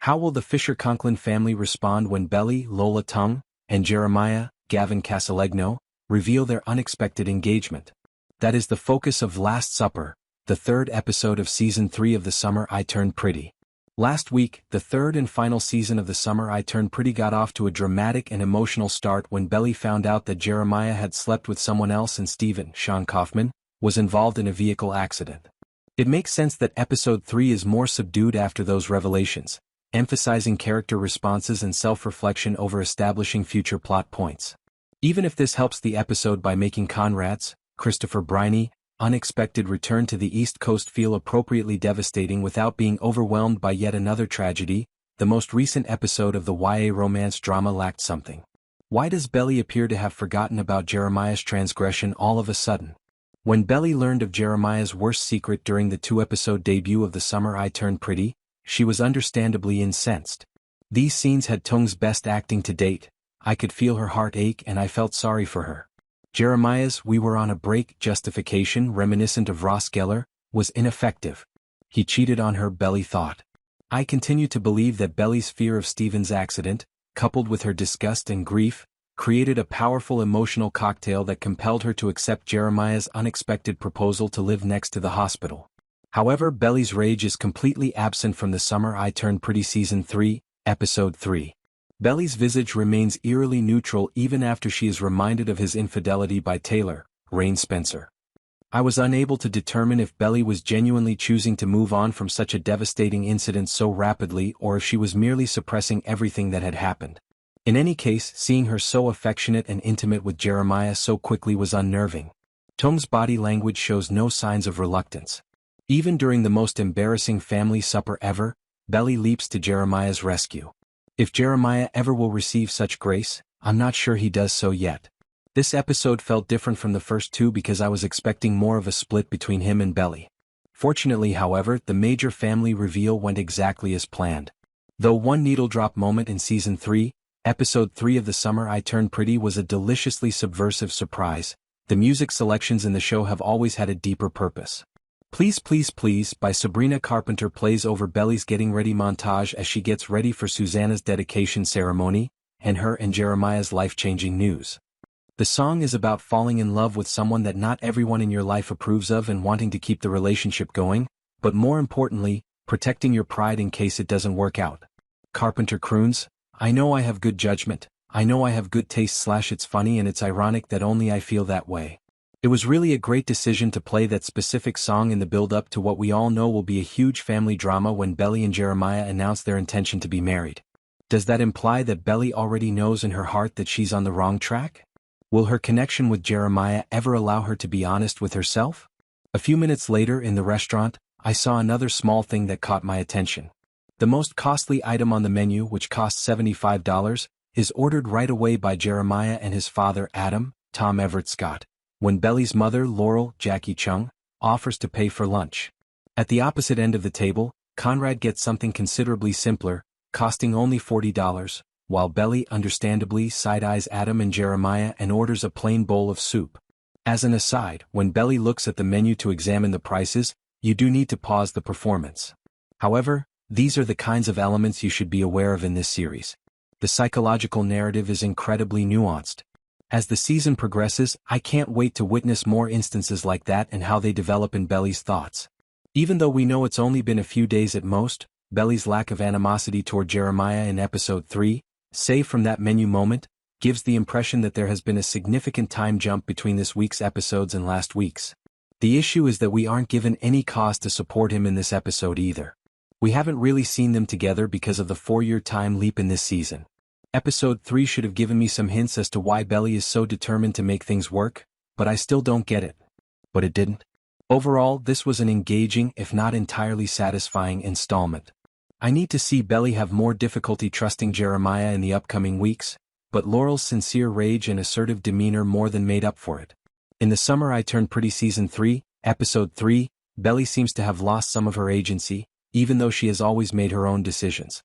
How will the Fisher-Conklin family respond when Belly, Lola Tung, and Jeremiah, Gavin Casalegno, reveal their unexpected engagement? That is the focus of Last Supper, the third episode of Season 3 of The Summer I Turned Pretty. Last week, the third and final season of The Summer I Turned Pretty got off to a dramatic and emotional start when Belly found out that Jeremiah had slept with someone else and Steven, Sean Kaufman, was involved in a vehicle accident. It makes sense that Episode 3 is more subdued after those revelations, emphasizing character responses and self-reflection over establishing future plot points. Even if this helps the episode by making Conrad's, Christopher Briney, unexpected return to the East Coast feel appropriately devastating without being overwhelmed by yet another tragedy, the most recent episode of the YA romance drama lacked something. Why does Belly appear to have forgotten about Jeremiah's transgression all of a sudden? When Belly learned of Jeremiah's worst secret during the 2-episode debut of The Summer I Turned Pretty, she was understandably incensed. These scenes had Tung's best acting to date. I could feel her heart ache and I felt sorry for her. Jeremiah's "we were on a break" justification, reminiscent of Ross Geller, was ineffective. He cheated on her, Belly thought. I continue to believe that Belly's fear of Steven's accident, coupled with her disgust and grief, created a powerful emotional cocktail that compelled her to accept Jeremiah's unexpected proposal to live next to the hospital. However, Belly's rage is completely absent from The Summer I Turned Pretty Season 3, Episode 3. Belly's visage remains eerily neutral even after she is reminded of his infidelity by Taylor, Rain Spencer. I was unable to determine if Belly was genuinely choosing to move on from such a devastating incident so rapidly or if she was merely suppressing everything that had happened. In any case, seeing her so affectionate and intimate with Jeremiah so quickly was unnerving. Tung's body language shows no signs of reluctance. Even during the most embarrassing family supper ever, Belly leaps to Jeremiah's rescue. If Jeremiah ever will receive such grace, I'm not sure he does so yet. This episode felt different from the first two because I was expecting more of a split between him and Belly. Fortunately, however, the major family reveal went exactly as planned. Though one needle-drop moment in Season 3, Episode 3 of The Summer I Turned Pretty was a deliciously subversive surprise, the music selections in the show have always had a deeper purpose. Please Please Please by Sabrina Carpenter plays over Belly's getting ready montage as she gets ready for Susanna's dedication ceremony, and her and Jeremiah's life-changing news. The song is about falling in love with someone that not everyone in your life approves of and wanting to keep the relationship going, but more importantly, protecting your pride in case it doesn't work out. Carpenter croons, "I know I have good judgment, I know I have good taste / it's funny and it's ironic that only I feel that way." It was really a great decision to play that specific song in the build-up to what we all know will be a huge family drama when Belly and Jeremiah announce their intention to be married. Does that imply that Belly already knows in her heart that she's on the wrong track? Will her connection with Jeremiah ever allow her to be honest with herself? A few minutes later in the restaurant, I saw another small thing that caught my attention. The most costly item on the menu, which costs $75, is ordered right away by Jeremiah and his father Adam, Tom Everett Scott, when Belly's mother Laurel, Jackie Chung, offers to pay for lunch. At the opposite end of the table, Conrad gets something considerably simpler, costing only $40, while Belly understandably side-eyes Adam and Jeremiah and orders a plain bowl of soup. As an aside, when Belly looks at the menu to examine the prices, you do need to pause the performance. However, these are the kinds of elements you should be aware of in this series. The psychological narrative is incredibly nuanced. As the season progresses, I can't wait to witness more instances like that and how they develop in Belly's thoughts. Even though we know it's only been a few days at most, Belly's lack of animosity toward Jeremiah in Episode 3, save from that menu moment, gives the impression that there has been a significant time jump between this week's episodes and last week's. The issue is that we aren't given any cause to support him in this episode either. We haven't really seen them together because of the 4-year time leap in this season. Episode 3 should have given me some hints as to why Belly is so determined to make things work, but I still don't get it. But it didn't. Overall, this was an engaging, if not entirely satisfying, installment. I need to see Belly have more difficulty trusting Jeremiah in the upcoming weeks, but Laurel's sincere rage and assertive demeanor more than made up for it. In The Summer I Turned Pretty Season 3, Episode 3, Belly seems to have lost some of her agency, even though she has always made her own decisions.